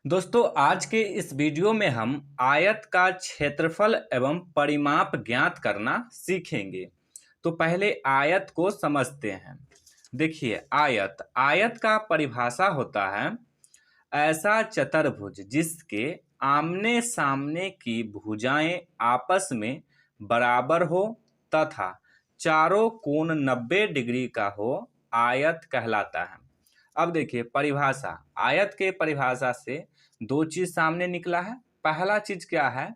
दोस्तों आज के इस वीडियो में हम आयत का क्षेत्रफल एवं परिमाप ज्ञात करना सीखेंगे। तो पहले आयत को समझते हैं। देखिए आयत आयत का परिभाषा होता है ऐसा चतुर्भुज जिसके आमने सामने की भुजाएं आपस में बराबर हो तथा चारों कोण 90 डिग्री का हो, आयत कहलाता है। अब देखिए परिभाषा, आयत के परिभाषा से दो चीज सामने निकला है। पहला चीज क्या है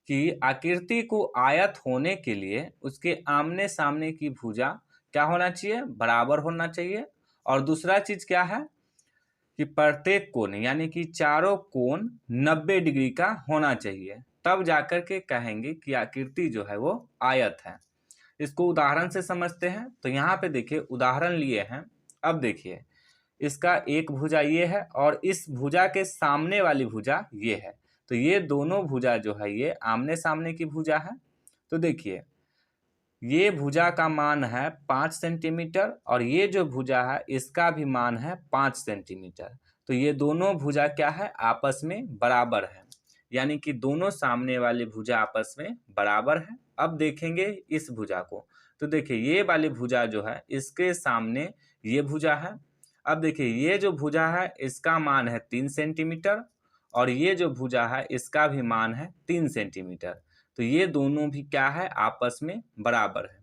कि आकृति को आयत होने के लिए उसके आमने सामने की भुजा क्या होना चाहिए, बराबर होना चाहिए। और दूसरा चीज क्या है कि प्रत्येक कोण यानी कि चारों कोण 90 डिग्री का होना चाहिए, तब जाकर के कहेंगे कि आकृति जो है वो आयत है। इसको उदाहरण से समझते हैं। तो यहाँ पे देखिए उदाहरण लिए हैं। अब देखिए इसका एक भुजा ये है और इस भुजा के सामने वाली भुजा ये है। तो ये दोनों भुजा जो है ये आमने सामने की भुजा है। तो देखिए ये भुजा का मान है 5 सेंटीमीटर और ये जो भुजा है इसका भी मान है 5 सेंटीमीटर। तो ये दोनों भुजा क्या है, आपस में बराबर है, यानी कि दोनों सामने वाली भुजा आपस में बराबर है। अब देखेंगे इस भुजा को। तो देखिए ये वाली भुजा जो है इसके सामने ये भुजा है। अब देखिए ये जो भुजा है इसका मान है 3 सेंटीमीटर और ये जो भुजा है इसका भी मान है 3 सेंटीमीटर। तो ये दोनों भी क्या है, आपस में बराबर है।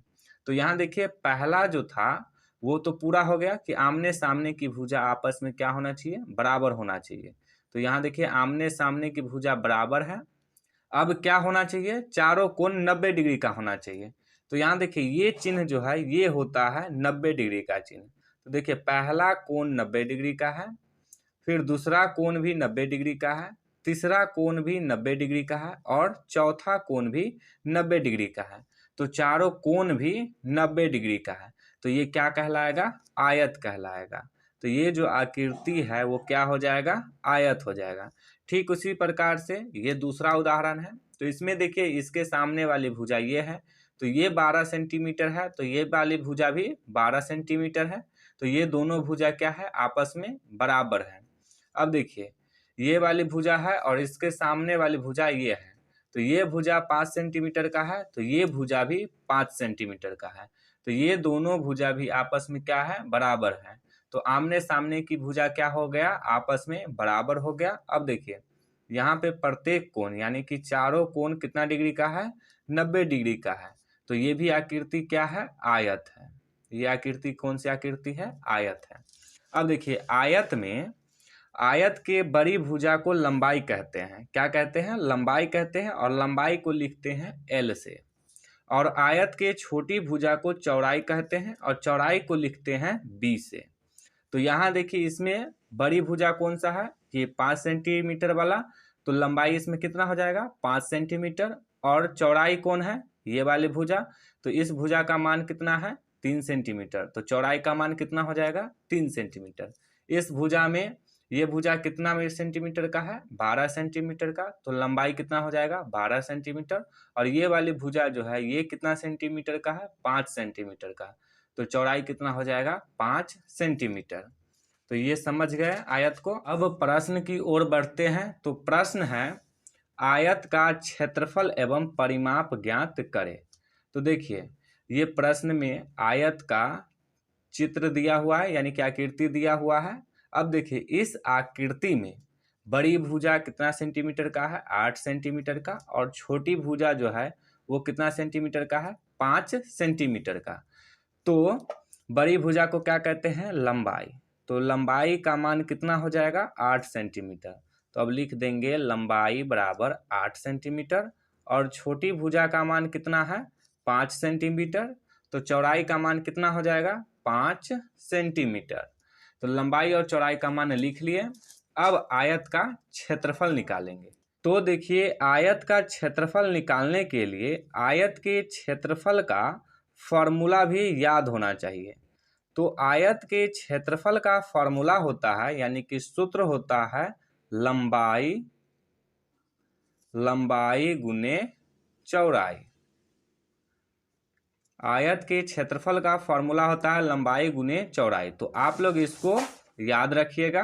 तो यहाँ देखिए पहला जो था वो तो पूरा हो गया कि आमने सामने की भुजा आपस में क्या होना चाहिए, बराबर होना चाहिए। तो यहाँ देखिए आमने सामने की भुजा बराबर है। अब क्या होना चाहिए, चारों कोण 90 डिग्री का होना चाहिए। तो यहाँ देखिए ये चिन्ह जो है ये होता है 90 डिग्री का चिन्ह। तो देखिए पहला कोण 90 डिग्री का है, फिर दूसरा कोण भी 90 डिग्री का है, तीसरा कोण भी 90 डिग्री का है और चौथा कोण भी 90 डिग्री का है। तो चारों कोण भी 90 डिग्री का है। तो ये क्या कहलाएगा, आयत कहलाएगा। तो ये जो आकृति है वो क्या हो जाएगा, आयत हो जाएगा। ठीक उसी प्रकार से ये दूसरा उदाहरण है। तो इसमें देखिए इसके सामने वाली भुजा ये है, तो ये 12 सेंटीमीटर है, तो ये वाली भुजा भी 12 सेंटीमीटर है। तो ये दोनों भुजा क्या है, आपस में बराबर है। अब देखिए ये वाली भुजा है और इसके सामने वाली भुजा ये है। तो ये भुजा 5 सेंटीमीटर का है, तो ये भुजा भी 5 सेंटीमीटर का है। तो ये दोनों भुजा भी आपस में क्या है, बराबर है। तो आमने सामने की भुजा क्या हो गया, आपस में बराबर हो गया। अब देखिए यहाँ पे प्रत्येक कोण यानी कि चारों कोण कितना डिग्री का है, 90 डिग्री का है। तो ये भी आकृति क्या है, आयत है। ये आकृति कौन सी आकृति है, आयत है। अब देखिए आयत में आयत के बड़ी भुजा को लंबाई कहते हैं। क्या कहते हैं, लंबाई कहते हैं और लंबाई को लिखते हैं एल से। और आयत के छोटी भुजा को चौड़ाई कहते हैं और चौड़ाई को लिखते हैं बी से। तो यहाँ देखिए इसमें बड़ी भुजा कौन सा है, ये 5 सेंटीमीटर वाला। तो लंबाई इसमें कितना हो जाएगा, 5 सेंटीमीटर। और चौड़ाई कौन है, ये वाली भुजा। तो इस भुजा का मान कितना है, 3 सेंटीमीटर। तो चौड़ाई का मान कितना हो जाएगा, 3 सेंटीमीटर। इस भुजा में ये भुजा कितना सेंटीमीटर का है, 12 सेंटीमीटर का। तो लंबाई कितना हो जाएगा, 12 सेंटीमीटर। और ये वाली भुजा जो है ये कितना सेंटीमीटर का है, 5 सेंटीमीटर का। तो चौड़ाई कितना हो जाएगा, 5 सेंटीमीटर। तो ये समझ गए आयत को। अब प्रश्न की ओर बढ़ते हैं। तो प्रश्न है आयत का क्षेत्रफल एवं परिमाप ज्ञात करें। तो देखिए ये प्रश्न में आयत का चित्र दिया हुआ है यानी कि आकृति दिया हुआ है। अब देखिए इस आकृति में बड़ी भुजा कितना सेंटीमीटर का है, 8 सेंटीमीटर का। और छोटी भुजा जो है वो कितना सेंटीमीटर का है, 5 सेंटीमीटर का। तो बड़ी भुजा को क्या कहते हैं, लंबाई। तो लंबाई का मान कितना हो जाएगा, 8 सेंटीमीटर। तो अब लिख देंगे लंबाई बराबर 8 सेंटीमीटर। और छोटी भुजा का मान कितना है, 5 सेंटीमीटर। तो चौड़ाई का मान कितना हो जाएगा, 5 सेंटीमीटर। तो लंबाई और चौड़ाई का मान लिख लिए। अब आयत का क्षेत्रफल निकालेंगे। तो देखिए आयत का क्षेत्रफल निकालने के लिए आयत के क्षेत्रफल का फॉर्मूला भी याद होना चाहिए। तो आयत के क्षेत्रफल का फॉर्मूला होता है यानी कि सूत्र होता है लंबाई गुने चौड़ाई। आयत के क्षेत्रफल का फॉर्मूला होता है लंबाई गुने चौड़ाई। तो आप लोग इसको याद रखिएगा।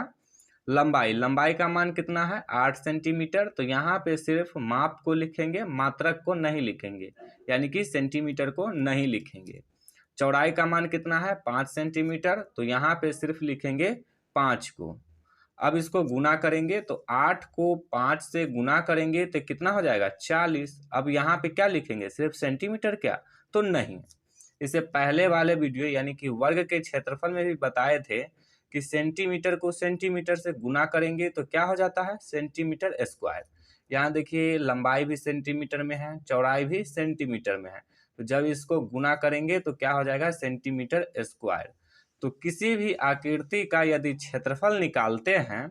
लंबाई, लंबाई का मान कितना है 8 सेंटीमीटर। तो यहाँ पे सिर्फ माप को लिखेंगे, मात्रक को नहीं लिखेंगे, यानी कि सेंटीमीटर को नहीं लिखेंगे। चौड़ाई का मान कितना है 5 सेंटीमीटर। तो यहाँ पे सिर्फ लिखेंगे 5 को। अब इसको गुना करेंगे तो 8 को 5 से गुना करेंगे तो कितना हो जाएगा 40। अब यहाँ पे क्या लिखेंगे सिर्फ सेंटीमीटर क्या, तो नहीं। इससे पहले वाले वीडियो यानी कि वर्ग के क्षेत्रफल में भी बताए थे कि सेंटीमीटर को सेंटीमीटर से गुना करेंगे तो क्या हो जाता है सेंटीमीटर स्क्वायर। यहाँ देखिए लंबाई भी सेंटीमीटर में है, चौड़ाई भी सेंटीमीटर में है, तो जब इसको गुना करेंगे तो क्या हो जाएगा सेंटीमीटर स्क्वायर। तो किसी भी आकृति का यदि क्षेत्रफल निकालते हैं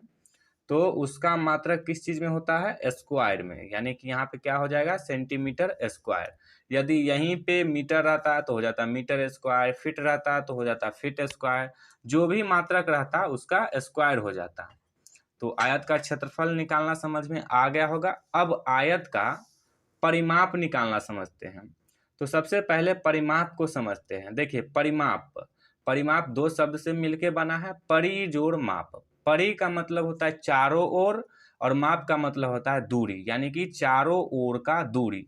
तो उसका मात्रक किस चीज में होता है स्क्वायर में, यानी कि यहाँ पे क्या हो जाएगा सेंटीमीटर स्क्वायर। यदि यहीं पे मीटर रहता है तो हो जाता मीटर स्क्वायर, फीट रहता है तो हो जाता फीट स्क्वायर, जो भी मात्रक रहता है उसका स्क्वायर हो जाता। तो आयत का क्षेत्रफल निकालना समझ में आ गया होगा। अब आयत का परिमाप निकालना समझते हैं। तो सबसे पहले परिमाप को समझते हैं। देखिए परिमाप, परिमाप दो शब्द से मिलके बना है, परि जोड़ माप। परि का मतलब होता है चारों ओर और माप का मतलब होता है दूरी, यानी कि चारों ओर का दूरी।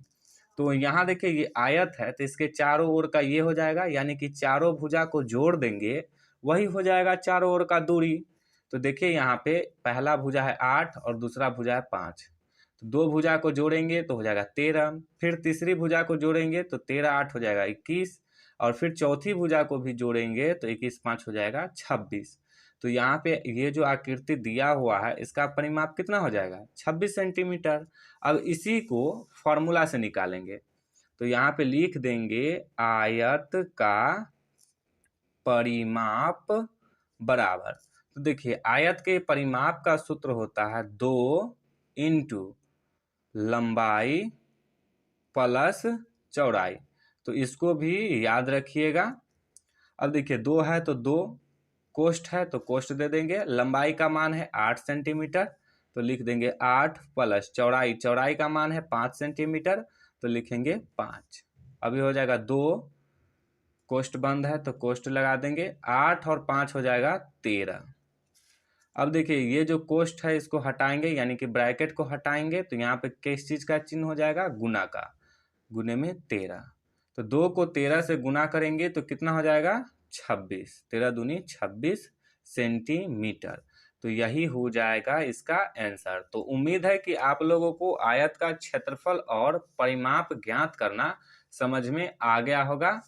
तो यहाँ देखिए ये आयत है तो इसके चारों ओर का ये हो जाएगा, यानी कि चारों भुजा को जोड़ देंगे वही हो जाएगा चारों ओर का दूरी। तो देखिए यहाँ पे पहला भुजा है 8 और दूसरा भुजा है 5, तो दो भुजा को जोड़ेंगे तो हो जाएगा 13, फिर तीसरी भुजा को जोड़ेंगे तो 13 8 हो जाएगा 21, और फिर चौथी भुजा को भी जोड़ेंगे तो 21 5 हो जाएगा 26। तो यहाँ पे ये जो आकृति दिया हुआ है इसका परिमाप कितना हो जाएगा 26 सेंटीमीटर। अब इसी को फॉर्मूला से निकालेंगे। तो यहाँ पे लिख देंगे आयत का परिमाप बराबर, तो देखिए आयत के परिमाप का सूत्र होता है 2 इंटू लंबाई प्लस चौड़ाई। तो इसको भी याद रखिएगा। अब देखिए 2 है तो 2, कोष्ठ है तो कोष्ठ दे देंगे। लंबाई का मान है 8 सेंटीमीटर तो लिख देंगे 8 प्लस चौड़ाई, चौड़ाई का मान है 5 सेंटीमीटर तो लिखेंगे 5। अभी हो जाएगा 2, कोष्ठ बंद है तो कोष्ठ लगा देंगे, 8 और 5 हो जाएगा 13। अब देखिए ये जो कोष्ठ है इसको हटाएंगे, यानी कि ब्रैकेट को हटाएंगे तो यहाँ पे किस चीज का चिन्ह हो जाएगा गुना का, गुने में 13। तो 2 को 13 से गुना करेंगे तो कितना हो जाएगा 26, 13 दूनी 26 सेंटीमीटर। तो यही हो जाएगा इसका आंसर। तो उम्मीद है कि आप लोगों को आयत का क्षेत्रफल और परिमाप ज्ञात करना समझ में आ गया होगा।